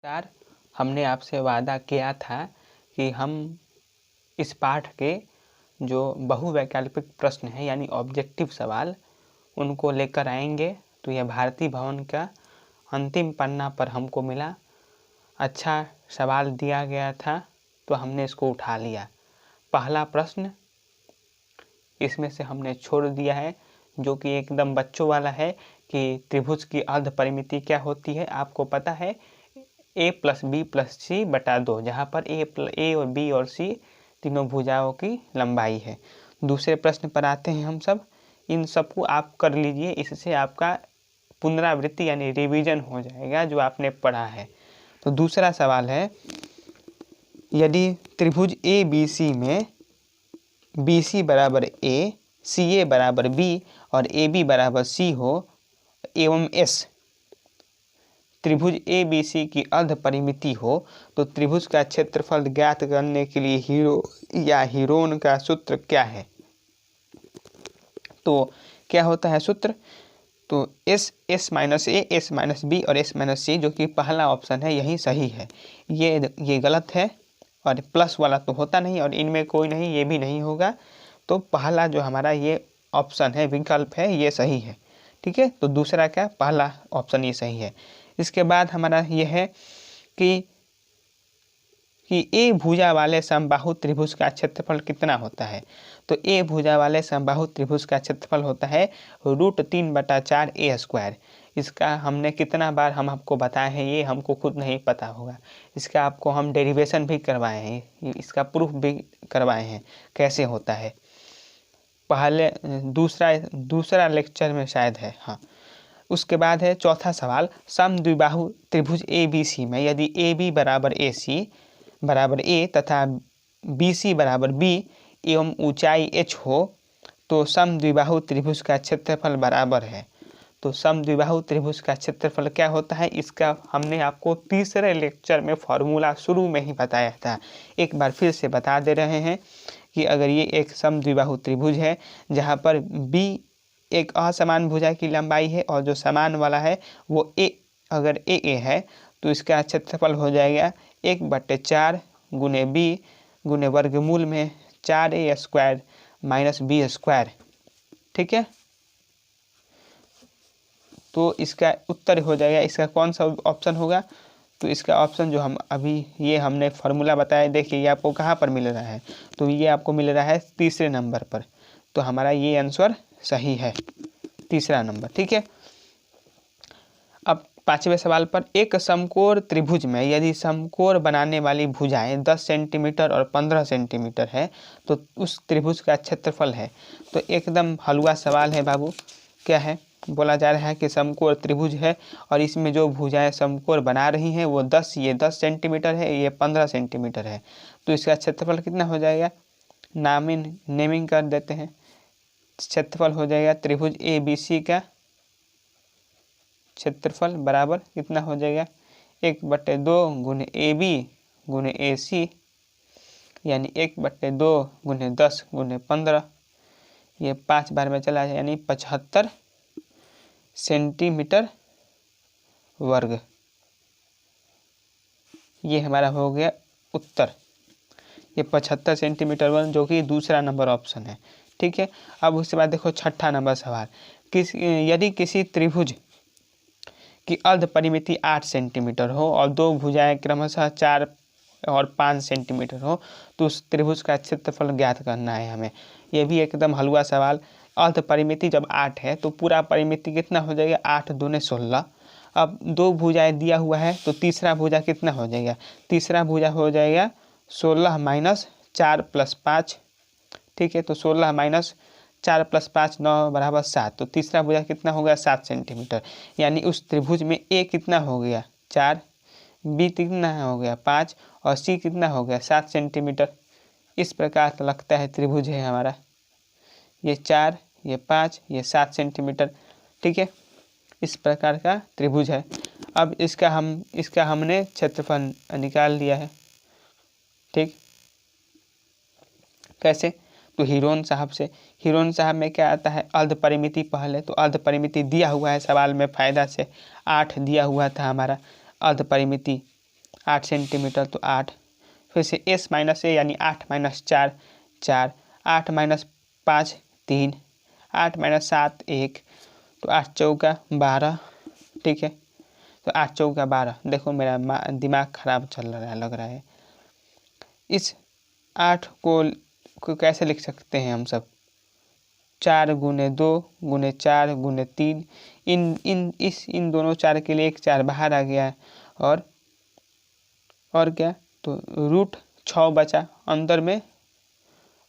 नमस्कार। हमने आपसे वादा किया था कि हम इस पाठ के जो बहुवैकल्पिक प्रश्न हैं यानी ऑब्जेक्टिव सवाल उनको लेकर आएंगे। तो यह भारती भवन का अंतिम पन्ना पर हमको मिला, अच्छा सवाल दिया गया था तो हमने इसको उठा लिया। पहला प्रश्न इसमें से हमने छोड़ दिया है जो कि एकदम बच्चों वाला है कि त्रिभुज की अर्ध परिमिति क्या होती है। आपको पता है a + b + c बटा 2, जहाँ पर a और b और c तीनों भुजाओं की लंबाई है। दूसरे प्रश्न पर आते हैं हम सब। इन सबको आप कर लीजिए, इससे आपका पुनरावृत्ति यानी रिवीजन हो जाएगा जो आपने पढ़ा है। तो दूसरा सवाल है, यदि त्रिभुज ABC में BC बराबर A, CA बराबर B और AB बराबर C हो एवं S त्रिभुज ABC की अर्ध परिमिति हो तो त्रिभुज का क्षेत्रफल ज्ञात करने के लिए हीरो या हीरोन का सूत्र क्या है। तो क्या होता है सूत्र? तो S - A, S - B और S - C, जो कि पहला ऑप्शन है यही सही है। ये गलत है और प्लस वाला तो होता नहीं और इनमें कोई नहीं, ये भी नहीं होगा। तो पहला जो हमारा ये ऑप्शन है, विकल्प है, ये सही है। ठीक है, तो दूसरा क्या, पहला ऑप्शन ये सही है। इसके बाद हमारा ये है कि ए भुजा वाले समबाहु त्रिभुज का क्षेत्रफल कितना होता है। तो ए भुजा वाले समबाहु त्रिभुज का क्षेत्रफल होता है √3/4 A²। इसका हमने कितना बार हम आपको बताए हैं, ये हमको खुद नहीं पता होगा। इसका आपको हम डेरिवेशन भी करवाए हैं, इसका प्रूफ भी करवाए हैं कैसे होता है, पहले दूसरा लेक्चर में शायद है। हाँ, उसके बाद है चौथा सवाल, समद्विबाहु त्रिभुज ABC में यदि AB बराबर AC बराबर A तथा BC बराबर B एवं ऊंचाई h हो तो समद्विबाहु त्रिभुज का क्षेत्रफल बराबर है। तो समद्विबाहु त्रिभुज का क्षेत्रफल क्या होता है, इसका हमने आपको तीसरे लेक्चर में फॉर्मूला शुरू में ही बताया था। एक बार फिर से बता दे रहे हैं कि अगर ये एक समद्विबाहु त्रिभुज है जहाँ पर B एक असमान भुजा की लंबाई है और जो समान वाला है वो अगर AA है तो इसका क्षेत्रफल हो जाएगा 1/4 गुने B गुने वर्गमूल में 4A² - B²। ठीक है, तो इसका उत्तर हो जाएगा, इसका कौन सा ऑप्शन होगा। तो इसका ऑप्शन जो हम अभी ये हमने फार्मूला बताया, देखिए ये आपको कहाँ पर मिल रहा है, तो ये आपको मिल रहा है तीसरे नंबर पर। तो हमारा ये आंसर सही है, तीसरा नंबर। ठीक है, अब पांचवें सवाल पर, एक समकोण त्रिभुज में यदि समकोण बनाने वाली भुजाएं 10 सेंटीमीटर और 15 सेंटीमीटर है तो उस त्रिभुज का क्षेत्रफल है। तो एकदम हलवा सवाल है बाबू। क्या है, बोला जा रहा है कि समकोण त्रिभुज है और इसमें जो भुजाएं समकोण बना रही हैं वो 10 सेंटीमीटर है, ये 15 सेंटीमीटर है। तो इसका क्षेत्रफल कितना हो जाएगा, नेमिंग कर देते हैं। क्षेत्रफल हो जाएगा त्रिभुज ABC का क्षेत्रफल बराबर कितना हो जाएगा, 1/2 गुने AB गुने AC यानी 1/2 गुने 10 गुने 15, ये 5 बार में चला जाए यानी 75 सेंटीमीटर वर्ग। ये हमारा हो गया उत्तर, ये 75 सेंटीमीटर वर्ग, जो कि दूसरा नंबर ऑप्शन है। ठीक है, अब उसके बाद देखो छठा नंबर सवाल, यदि किसी त्रिभुज की अर्ध परिमिति 8 सेंटीमीटर हो और दो भुजाएं क्रमशः 4 और 5 सेंटीमीटर हो तो उस त्रिभुज का क्षेत्रफल ज्ञात करना है हमें। यह भी एकदम हलवा सवाल। अर्ध परिमिति जब 8 है तो पूरा परिमिति कितना हो जाएगा, 8 दूने 16। अब दो भुजाएं दिया हुआ है तो तीसरा भुजा कितना हो जाएगा, तीसरा भुजा हो जाएगा 16 - 4 + 5। ठीक है, तो 16 - 4 + 5 9 बराबर 7। तो तीसरा भुजा कितना होगा, 7 सेंटीमीटर। यानी उस त्रिभुज में A कितना हो गया, 4, B कितना हो गया, 5 और C कितना हो गया, 7 सेंटीमीटर। इस प्रकार का लगता है त्रिभुज है हमारा, ये 4, ये 5, ये 7 सेंटीमीटर। ठीक है, इस प्रकार का त्रिभुज है। अब इसका हमने क्षेत्रफल निकाल लिया है। ठीक, कैसे, तो हीरोन साहब से। हीरोन साहब में क्या आता है, अर्ध परिमिति पहले, तो अर्ध परिमिति दिया हुआ है सवाल में फ़ायदा से 8 दिया हुआ था हमारा अर्ध परिमिति। 8 सेंटीमीटर तो 8, फिर से s माइनस ए यानी 8 माइनस 4 4, 8 माइनस 5 3, 8 माइनस 7 1, तो 8 चौका 12। ठीक है, तो 8 चौका 12। देखो मेरा दिमाग खराब चल रहा है, लग रहा है। इस 8 को कैसे लिख सकते हैं हम सब? 4 गुने 2 गुने 4 गुने 3, इन दोनों 4 के लिए एक 4 बाहर आ गया है, और क्या, तो रूट 6 बचा अंदर में,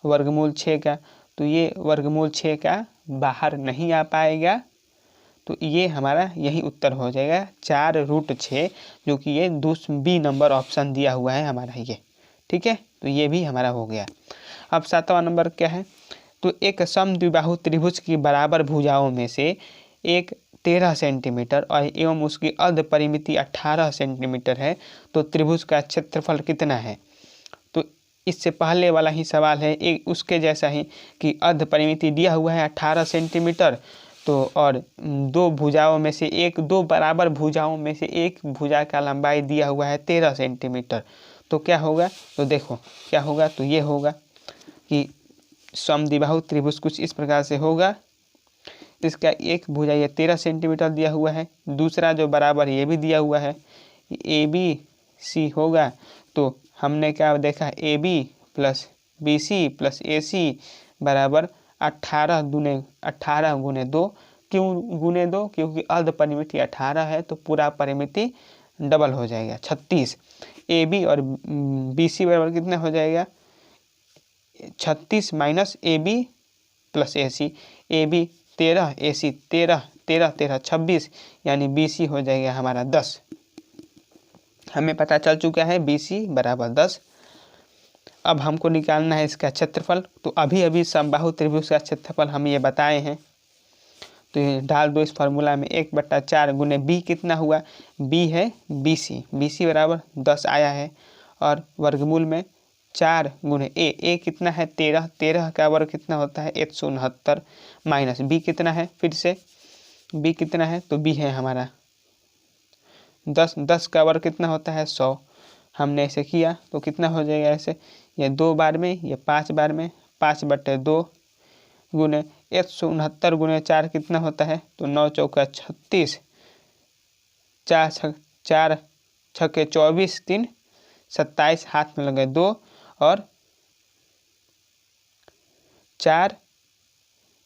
वर्गमूल 6 का, तो ये वर्गमूल 6 का बाहर नहीं आ पाएगा, तो ये हमारा यही उत्तर हो जाएगा 4√6, जो कि ये बी नंबर ऑप्शन दिया हुआ है हमारा ये। ठीक है, तो ये भी हमारा हो गया। अब 7वां नंबर क्या है? तो एक समद्विबाहु त्रिभुज की बराबर भुजाओं में से एक 13 सेंटीमीटर और एवं उसकी अर्ध परिमिति 18 सेंटीमीटर है, तो त्रिभुज का क्षेत्रफल कितना है? तो इससे पहले वाला ही सवाल है, एक उसके जैसा ही कि अर्ध परिमिति दिया हुआ है 18 सेंटीमीटर, तो और दो भुजाओं में से एक, दो बराबर भुजाओं में से एक भुजा का लंबाई दिया हुआ है 13 सेंटीमीटर, तो क्या होगा? तो देखो क्या होगा, तो ये होगा कि समद्विबाहु त्रिभुज कुछ इस प्रकार से होगा। इसका एक भुजा ये 13 सेंटीमीटर दिया हुआ है, दूसरा जो बराबर ये भी दिया हुआ है, ABC होगा। तो हमने क्या देखा, AB plus BC plus AC बराबर 18 गुने 2। क्यों गुने 2? क्योंकि अर्ध परिमिति 18 है, तो पूरा परिमिति डबल हो जाएगा 36। AB और BC बराबर कितना हो जाएगा? 36 minus AB plus AC, AB 13 AC 13 13 13 26, यानी BC हो जाएगा हमारा 10। हमें पता चल चुका है BC बराबर 10। अब हमको निकालना है इसका क्षेत्रफल। तो अभी समबाहु त्रिभुज का क्षेत्रफल हम ये बताए हैं, तो ये डाल दो इस फार्मूला में। 1/4 गुने B कितना हुआ? B है BC बराबर 10 आया है, और वर्गमूल में 4 गुने A कितना है? 13 का वर्ग कितना होता है? 169 माइनस B कितना है? फिर से B कितना है? तो B है हमारा 10 का वर्ग कितना होता है? 100। हमने ऐसे किया तो कितना हो जाएगा? ऐसे ये 2 बार में, ये 5 बार में, 5/2 गुने 169 गुने 4 कितना होता है? तो 9 चौका 36, 4 छक्के 24, 3 27, हाथ में लगे 2, और 4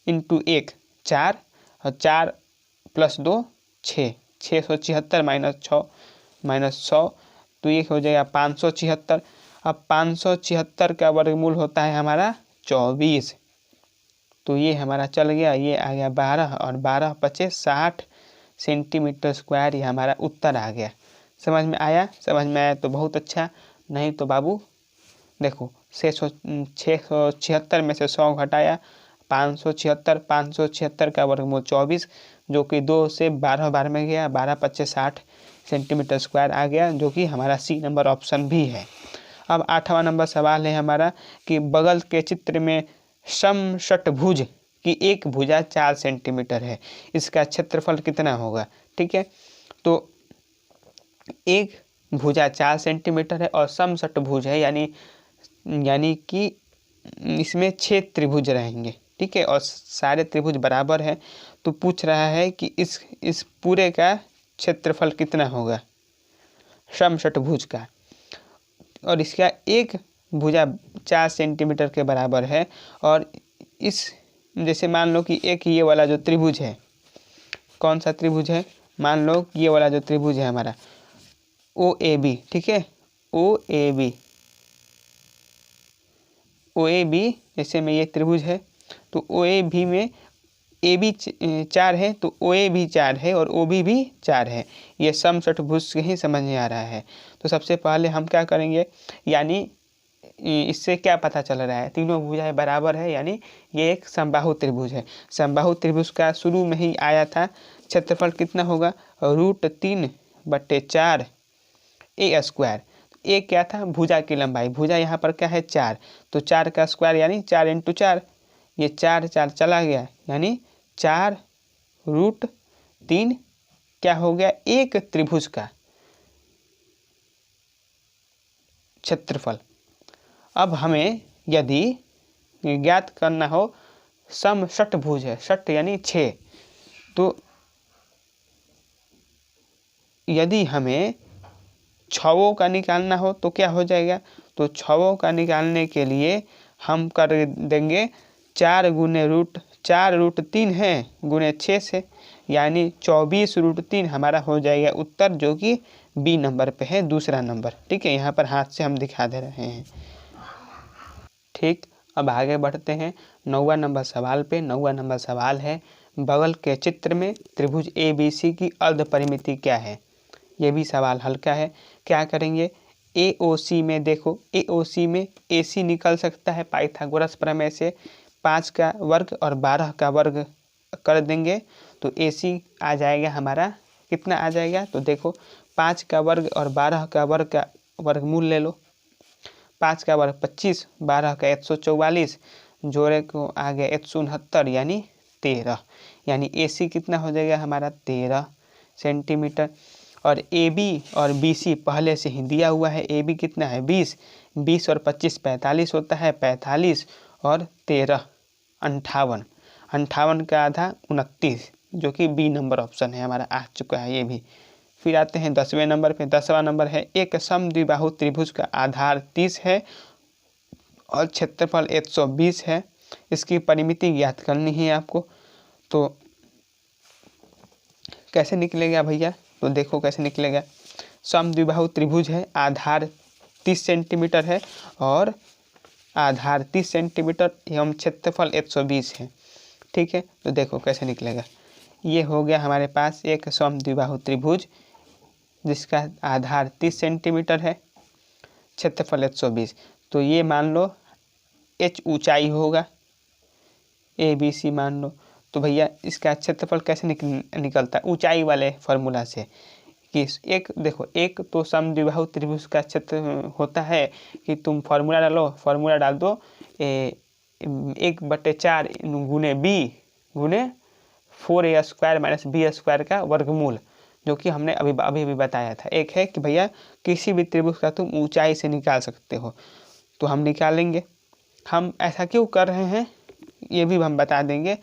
इंटू 1 4, और 4 प्लस 2 6, 676 माइनस 6 माइनस 100, तो ये हो जाएगा 576। अब 576 का वर्गमूल होता है हमारा 24, तो ये हमारा चल गया, ये आ गया 12, और 12 पचे 60 सेंटीमीटर स्क्वायर, ये हमारा उत्तर आ गया। समझ में आया? समझ में आया तो बहुत अच्छा, नहीं तो बाबू देखो 676 में से 100 घटाया 576 का वर्गमूल 24, जो कि 2 से 12 बार में गया, 12 पच्चे 60 सेंटीमीटर स्क्वायर आ गया, जो कि हमारा C नंबर ऑप्शन भी है। अब 8वां नंबर सवाल है हमारा कि बगल के चित्र में समषटभुज की एक भुजा 4 सेंटीमीटर है, इसका क्षेत्रफल कितना होगा? ठीक है, तो एक भुजा 4 सेंटीमीटर है और समषटभुज है, यानी कि इसमें 6 त्रिभुज रहेंगे। ठीक है, और सारे त्रिभुज बराबर है, तो पूछ रहा है कि इस पूरे का क्षेत्रफल कितना होगा समषटभुज का, और इसका एक भुजा 4 सेंटीमीटर के बराबर है। और इस जैसे मान लो कि एक ये वाला जो त्रिभुज है, कौन सा त्रिभुज है? मान लो ये वाला जो त्रिभुज है हमारा OAB, ठीक है, OAB जैसे में ये त्रिभुज है, तो OAB में AB 4 है, तो OA भी 4 है और OB भी 4 है। ये समषटभुज से ही समझ में आ रहा है। तो सबसे पहले हम क्या करेंगे, यानी इससे क्या पता चल रहा है? तीनों भुजाएं बराबर है, यानी ये एक समबाहु त्रिभुज है। समबाहु त्रिभुज का शुरू में ही आया था, क्षेत्रफल कितना होगा? √3/4 A²। ए क्या था? भुजा की लंबाई, भुजा यहाँ पर क्या है? 4, तो 4 का स्क्वायर यानी 4 × 4, ये 4 चला गया, यानी 4√3 क्या हो गया? एक त्रिभुज का क्षेत्रफल। अब हमें यदि ज्ञात करना हो समषटभुज है, षट यानी 6, तो यदि हमें छवों का निकालना हो तो क्या हो जाएगा, तो छवों का निकालने के लिए हम कर देंगे 4 √3 है गुणे 6 से, यानी 24√3 हमारा हो जाएगा उत्तर, जो कि बी नंबर पे है, दूसरा नंबर। ठीक है, यहाँ पर हाथ से हम दिखा दे रहे हैं। ठीक, अब आगे बढ़ते हैं 9वां नंबर सवाल पे। 9वां नंबर सवाल है, बगल के चित्र में त्रिभुज ABC की अर्ध परिमिति क्या है। ये भी सवाल हल्का है। क्या करेंगे, AOC में देखो, AOC में AC निकल सकता है पाइथागोरस प्रमेय से, 5 का वर्ग और 12 का वर्ग कर देंगे तो AC आ जाएगा हमारा, कितना आ जाएगा, तो देखो 5 का वर्ग और 12 का वर्ग का वर्गमूल ले लो। 5 का वर्ग 25, 12 का 144, जोड़े को आ गया 169 यानी 13, यानी AC कितना हो जाएगा हमारा 13 सेंटीमीटर। और AB और BC पहले से ही दिया हुआ है। AB कितना है 20, 20 और 25 45 होता है, 45 और 13 58, 58 का आधा 29, जो कि B नंबर ऑप्शन है हमारा, आ चुका है ये भी। फिर आते हैं 10वें नंबर पे। 10वां नंबर है, एक समद्विबाहु त्रिभुज का आधार 30 है और क्षेत्रफल 120 है। इसकी परिमिति ज्ञात करनी है आपको। तो कैसे निकलेगा भैया, तो देखो कैसे निकलेगा। समद्विबाहु त्रिभुज है, आधार 30 सेंटीमीटर है और आधार 30 सेंटीमीटर एवं क्षेत्रफल 120 है। ठीक है, तो देखो कैसे निकलेगा। ये हो गया हमारे पास एक समद्विबाहु त्रिभुज जिसका आधार 30 सेंटीमीटर है, क्षेत्रफल 120। तो ये मान लो H ऊंचाई होगा, ABC मान लो। तो भैया इसका क्षेत्रफल कैसे निकलता है, ऊंचाई वाले फार्मूला से, कि एक देखो, एक तो समद्विबाहु त्रिभुज का क्षेत्र होता है कि तुम फार्मूला डालो, फार्मूला डाल दो 1/4 गुणे B गुणे 4A² - B² का वर्गमूल, जो कि हमने अभी बताया था। एक है कि भैया किसी भी त्रिभुज का तुम ऊंचाई से निकाल सकते हो, तो हम निकालेंगे। हम ऐसा क्यों कर रहे हैं ये भी हम बता देंगे।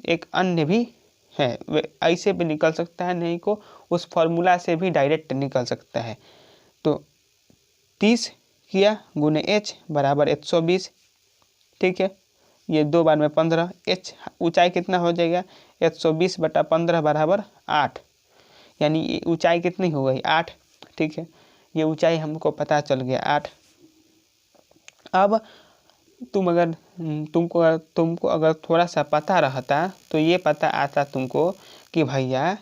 एक अन्य भी है, ऐसे भी निकल सकता है, नहीं को उस फॉर्मूला से भी डायरेक्ट निकल सकता है। तो 30 किया गुणे H बराबर 120। ठीक है, ये 2 बार में 15, H ऊंचाई कितना हो जाएगा 120/15 बराबर 8, यानी ऊंचाई कितनी हो गई 8। ठीक है, ये ऊंचाई हमको पता चल गया 8। अब तुमको अगर थोड़ा सा पता रहता तो ये पता आता तुमको कि भैया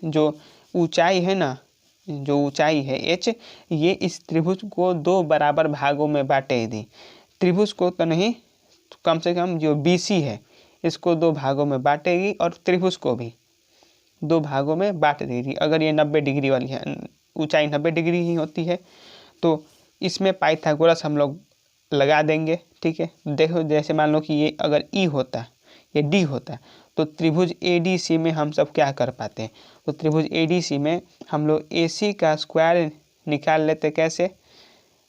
जो ऊंचाई है ना, जो ऊंचाई है H, ये इस त्रिभुज को 2 बराबर भागों में बांटेगी। त्रिभुज को तो नहीं, तो कम से कम जो BC है इसको 2 भागों में बांटेगी और त्रिभुज को भी 2 भागों में बांट देगी। अगर ये 90 डिग्री वाली है, ऊंचाई 90 डिग्री ही होती है, तो इसमें पाइथागोरस हम लोग लगा देंगे। ठीक है, देखो जैसे मान लो कि ये अगर E होता, ये D होता, तो त्रिभुज ADC में हम सब क्या कर पाते हैं, तो त्रिभुज ADC में हम लोग AC का स्क्वायर निकाल लेते। कैसे,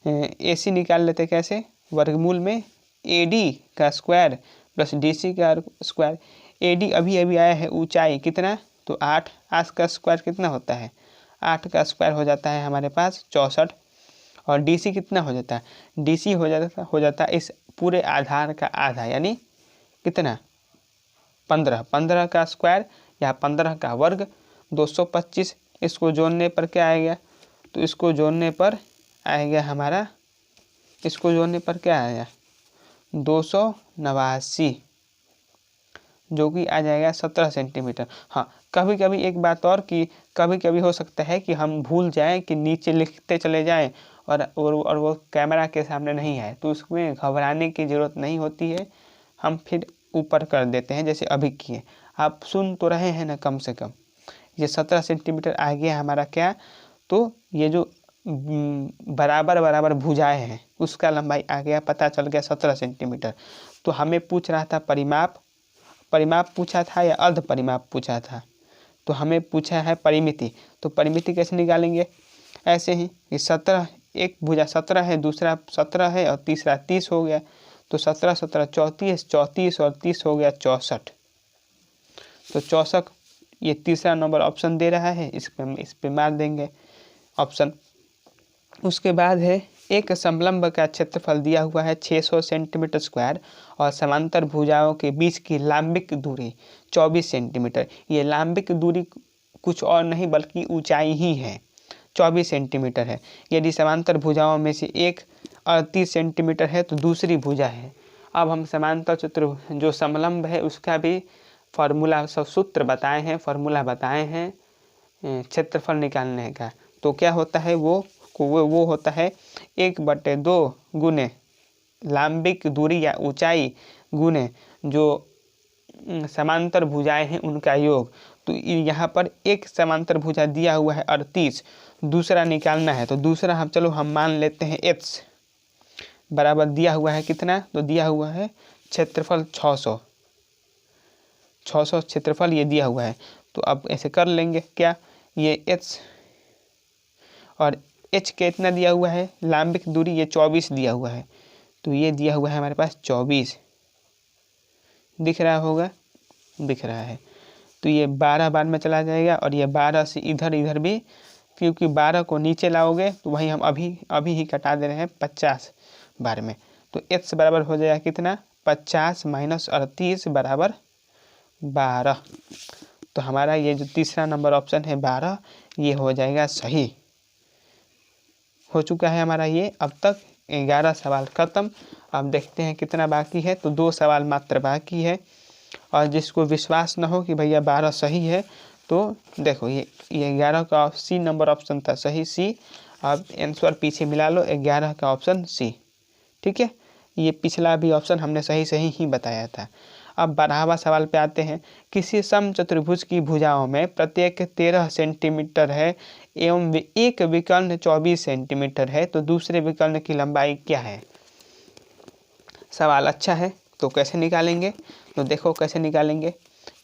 AC निकाल लेते कैसे, वर्गमूल में AD का स्क्वायर प्लस DC का स्क्वायर। AD अभी आया है ऊंचाई कितना, तो 8, 8 का स्क्वायर कितना होता है, 8 का स्क्वायर हो जाता है हमारे पास 64। और DC कितना हो जाता है, DC हो जाता है इस पूरे आधार का आधा, यानी कितना 15, 15 का स्क्वायर या 15 का वर्ग 225। इसको जोड़ने पर क्या आएगा, तो इसको जोड़ने पर आएगा हमारा, इसको जोड़ने पर क्या आएगा 289, जो कि आ जाएगा 17 सेंटीमीटर। हाँ, कभी कभी एक बात और कि कभी कभी हो सकता है कि हम भूल जाएं कि नीचे लिखते चले जाएं और वो कैमरा के सामने नहीं है, तो उसमें घबराने की ज़रूरत नहीं होती है, हम फिर ऊपर कर देते हैं जैसे अभी किए। आप सुन तो रहे हैं ना, कम से कम ये 17 सेंटीमीटर आ गया हमारा क्या, तो ये जो बराबर भुजाएं हैं उसका लंबाई आ गया, पता चल गया 17 सेंटीमीटर। तो हमें पूछ रहा था परिमाप पूछा था या अर्ध परिमाप पूछा था, तो हमें पूछा है परिमिति। तो परिमिति कैसे निकालेंगे, ऐसे ही 17 एक भुजा 17 है, दूसरा 17 है और तीसरा 30 हो गया। तो 17 17 34, 34 और 30 हो गया 64। तो 64 ये तीसरा नंबर ऑप्शन दे रहा है, इस पे मार देंगे ऑप्शन। उसके बाद है एक समलंब का क्षेत्रफल दिया हुआ है 600 सेंटीमीटर स्क्वायर और समांतर भुजाओं के बीच की लांबिक दूरी 24 सेंटीमीटर। ये लांबिक दूरी कुछ और नहीं बल्कि ऊंचाई ही है, 24 सेंटीमीटर है। यदि समांतर भुजाओं में से एक 38 सेंटीमीटर है तो दूसरी भुजा है। अब हम समांतर चतुर्भुज जो समलंब है उसका भी फार्मूला सूत्र बताए हैं, फार्मूला बताए हैं क्षेत्रफल निकालने का। तो क्या होता है वो होता है 1/2 गुने लांबिक दूरी या ऊंचाई गुने जो समांतर भुजाएं हैं उनका योग। तो यहाँ पर एक समांतर भुजा दिया हुआ है 38, दूसरा निकालना है। तो दूसरा हम मान लेते हैं x बराबर दिया हुआ है कितना, तो दिया हुआ है क्षेत्रफल 600 क्षेत्रफल ये दिया हुआ है। तो अब ऐसे कर लेंगे क्या, ये h और h कितना दिया हुआ है, लांबिक दूरी ये 24 दिया हुआ है। तो ये दिया हुआ है हमारे पास 24, दिख रहा होगा, दिख रहा है। तो ये 12 बार में चला जाएगा और ये 12 से इधर भी, क्योंकि 12 को नीचे लाओगे तो वही हम अभी ही कटा दे रहे हैं 50 बार में। तो x बराबर हो जाएगा कितना, 50 - 38 बराबर 12। तो हमारा ये जो तीसरा नंबर ऑप्शन है 12 ये हो जाएगा सही। हो चुका है हमारा ये अब तक 11 सवाल खत्म। अब देखते हैं कितना बाकी है। तो 2 सवाल मात्र बाकी है और जिसको विश्वास न हो कि भैया 12 सही है तो देखो ये 11 का सी नंबर ऑप्शन था सही, सी। अब आंसर पीछे मिला लो, 11 का ऑप्शन सी, ठीक है। ये पिछला भी ऑप्शन हमने सही ही बताया था। अब 12वां सवाल पे आते हैं। किसी समचतुर्भुज की भुजाओं में प्रत्येक 13 सेंटीमीटर है एवं एक विकर्ण 24 सेंटीमीटर है, तो दूसरे विकर्ण की लंबाई क्या है। सवाल अच्छा है, तो कैसे निकालेंगे, तो देखो कैसे निकालेंगे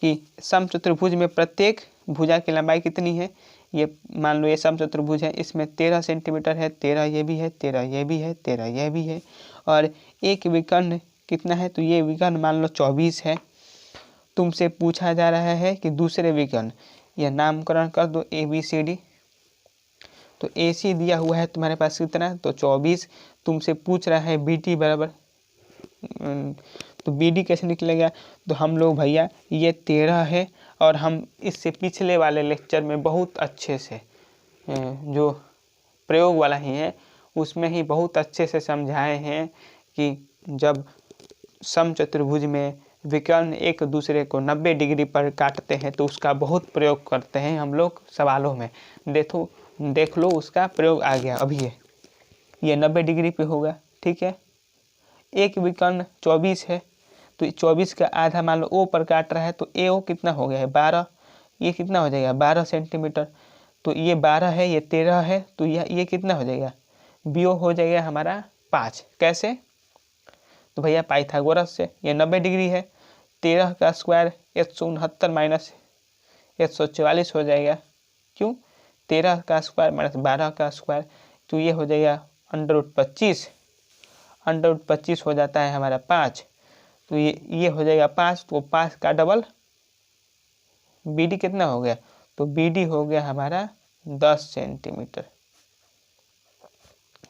कि समचतुर्भुज में प्रत्येक भुजा की लंबाई कितनी है। ये मान लो ये समचतुर्भुज है, इसमें 13 सेंटीमीटर है, 13 ये भी है, 13 ये भी है, 13 ये भी है और एक विकर्ण कितना है, तो ये विकर्ण मान लो 24 है। तुमसे पूछा जा रहा है कि दूसरे विकर्ण, यह नामकरण कर दो ABCD। तो AC दिया हुआ है तुम्हारे पास कितना, तो 24। तुमसे पूछ रहा है BD बराबर, तो BD कैसे निकलेगा, तो हम लोग भैया ये 13 है और हम इससे पिछले वाले लेक्चर में बहुत अच्छे से जो प्रयोग वाला ही है उसमें ही बहुत अच्छे से समझाए हैं कि जब समचतुर्भुज में विकर्ण एक दूसरे को 90 डिग्री पर काटते हैं तो उसका बहुत प्रयोग करते हैं हम लोग सवालों में। देख लो उसका प्रयोग आ गया अभी। ये 90 डिग्री पे होगा, ठीक है। एक विकर्ण 24 है तो 24 का आधा मान लो O पर काट रहा है तो AO कितना हो गया है 12। ये कितना हो जाएगा 12 सेंटीमीटर। तो ये 12 है, ये 13 है, तो ये कितना हो जाएगा BO हो जाएगा हमारा 5। कैसे, तो भैया पाइथागोरस से। ये 90 डिग्री है, 13 का स्क्वायर 169 - 144 हो जाएगा। क्यों, 13 का स्क्वायर - 12 का स्क्वायर, तो ये हो जाएगा √25। √25 हो जाता है हमारा 5। तो ये हो जाएगा 5, तो 5 का डबल BD कितना हो गया, तो BD हो गया हमारा 10 सेंटीमीटर।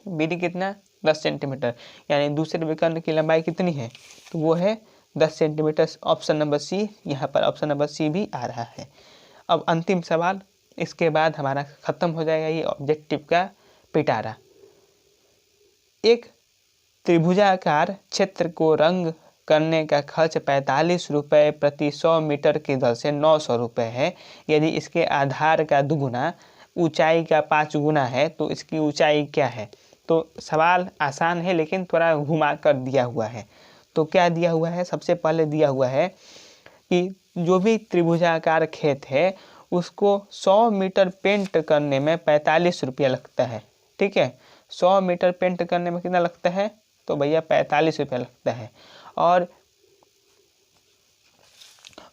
BD कितना 10 सेंटीमीटर, यानी दूसरे विकर्ण की लंबाई कितनी है, तो वो है 10 सेंटीमीटर। ऑप्शन नंबर सी, यहाँ पर ऑप्शन नंबर सी भी आ रहा है। अब अंतिम सवाल, इसके बाद हमारा खत्म हो जाएगा ये ऑब्जेक्टिव का पिटारा। एक त्रिभुजाकार क्षेत्र को रंग करने का खर्च 45 रुपये प्रति 100 मीटर की दर से 900 रुपये है। यदि इसके आधार का दुगुना ऊंचाई का 5 गुना है तो इसकी ऊंचाई क्या है। तो सवाल आसान है लेकिन थोड़ा घुमा कर दिया हुआ है। तो क्या दिया हुआ है, सबसे पहले दिया हुआ है कि जो भी त्रिभुजाकार खेत है उसको 100 मीटर पेंट करने में 45 रुपया लगता है, ठीक है। 100 मीटर पेंट करने में कितना लगता है, तो भैया 45 रुपया लगता है। और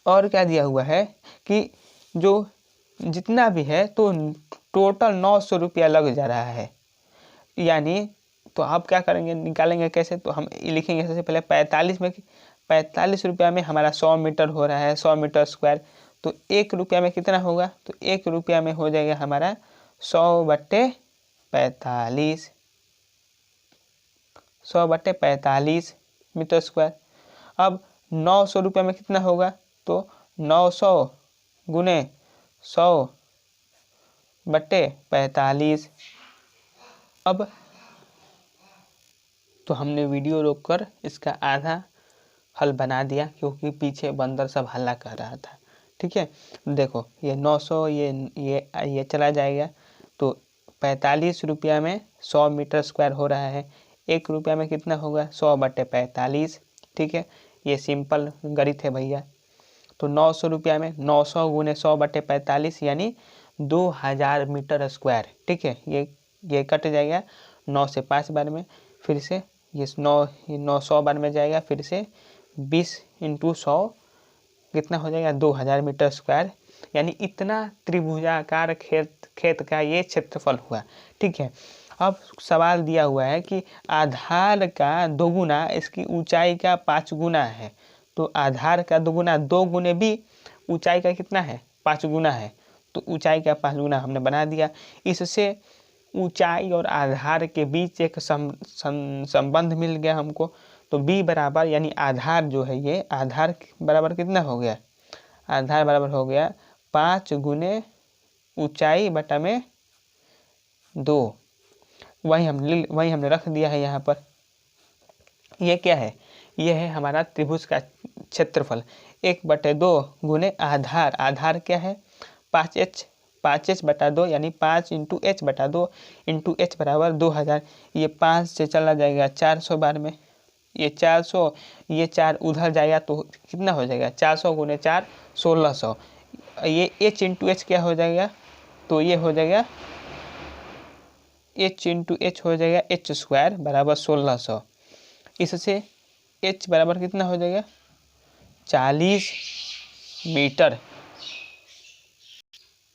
क्या दिया हुआ है कि जो जितना भी है तो टोटल 900 रुपया लग जा रहा है, यानी तो आप क्या करेंगे, निकालेंगे कैसे, तो हम लिखेंगे सबसे पहले 45 रुपया में हमारा 100 मीटर हो रहा है, 100 मीटर स्क्वायर। तो 1 रुपया में कितना होगा, तो 1 रुपया में हो जाएगा हमारा 100/45, 100/45 मीटर स्क्वायर। अब 900 रुपया में कितना होगा, तो 900 गुने 100/45। अब तो हमने वीडियो रोककर इसका आधा हल बना दिया, क्योंकि पीछे बंदर सब हल्ला कर रहा था। ठीक है, देखो ये 900 ये चला जाएगा, तो 45 रुपया में 100 मीटर स्क्वायर हो रहा है। 1 रुपया में कितना होगा, 100/45। ठीक है, ये सिंपल गणित है भैया। तो 900 रुपया में 900 गुने 100/45 यानी 2000 मीटर स्क्वायर। ठीक है, ये कट जाएगा 9 से 5 बार में, फिर से ये 9 100 बार में जाएगा, फिर से 20 × 100 कितना हो जाएगा, 2000 मीटर स्क्वायर। यानी इतना त्रिभुजाकार खेत का ये क्षेत्रफल हुआ। ठीक है, अब सवाल दिया हुआ है कि आधार का 2 गुना इसकी ऊंचाई का 5 गुना है। तो आधार का 2 गुना, 2 गुने भी ऊंचाई का कितना है, 5 गुना है। तो ऊंचाई का 5 गुना हमने बना दिया। इससे ऊंचाई और आधार के बीच एक संबंध मिल गया हमको। तो b बराबर, यानी आधार जो है, ये आधार बराबर कितना हो गया, आधार बराबर हो गया 5 गुने ऊंचाई बटा में 2। वही हमने रख दिया है यहाँ पर। ये क्या है, ये है हमारा त्रिभुज का क्षेत्रफल। 1/2 गुने आधार, आधार क्या है 5h/2 यानी 5 × h/2 × h बराबर 2000। ये 5 से चला जाएगा 400 बार में, ये 400, ये 4 उधर जाएगा तो कितना हो जाएगा, 400 गुने 4 1600। ये h × h क्या हो जाएगा, तो ये हो जाएगा h × h हो जाएगा h² बराबर 1600। इससे h बराबर कितना हो जाएगा, 40 मीटर।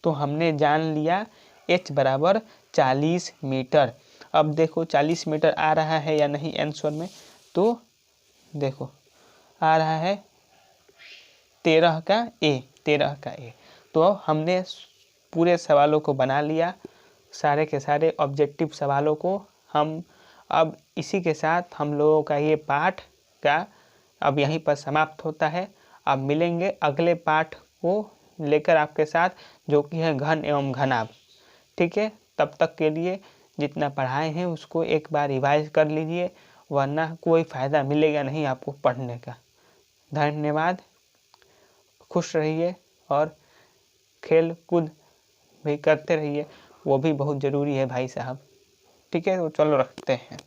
तो हमने जान लिया h बराबर 40 मीटर। अब देखो 40 मीटर आ रहा है या नहीं आंसर में, तो देखो आ रहा है 13 का ए। तो हमने पूरे सवालों को बना लिया, सारे के सारे ऑब्जेक्टिव सवालों को हम। अब इसी के साथ हम लोगों का ये पाठ का अब यहीं पर समाप्त होता है। अब मिलेंगे अगले पाठ को लेकर आपके साथ, जो कि है घन एवं घनाभ। ठीक है, तब तक के लिए जितना पढ़ाए हैं उसको एक बार रिवाइज कर लीजिए, वरना कोई फ़ायदा मिलेगा नहीं आपको पढ़ने का। धन्यवाद, खुश रहिए और खेल कूद भी करते रहिए, वो भी बहुत ज़रूरी है भाई साहब। ठीक है, तो चलो रखते हैं।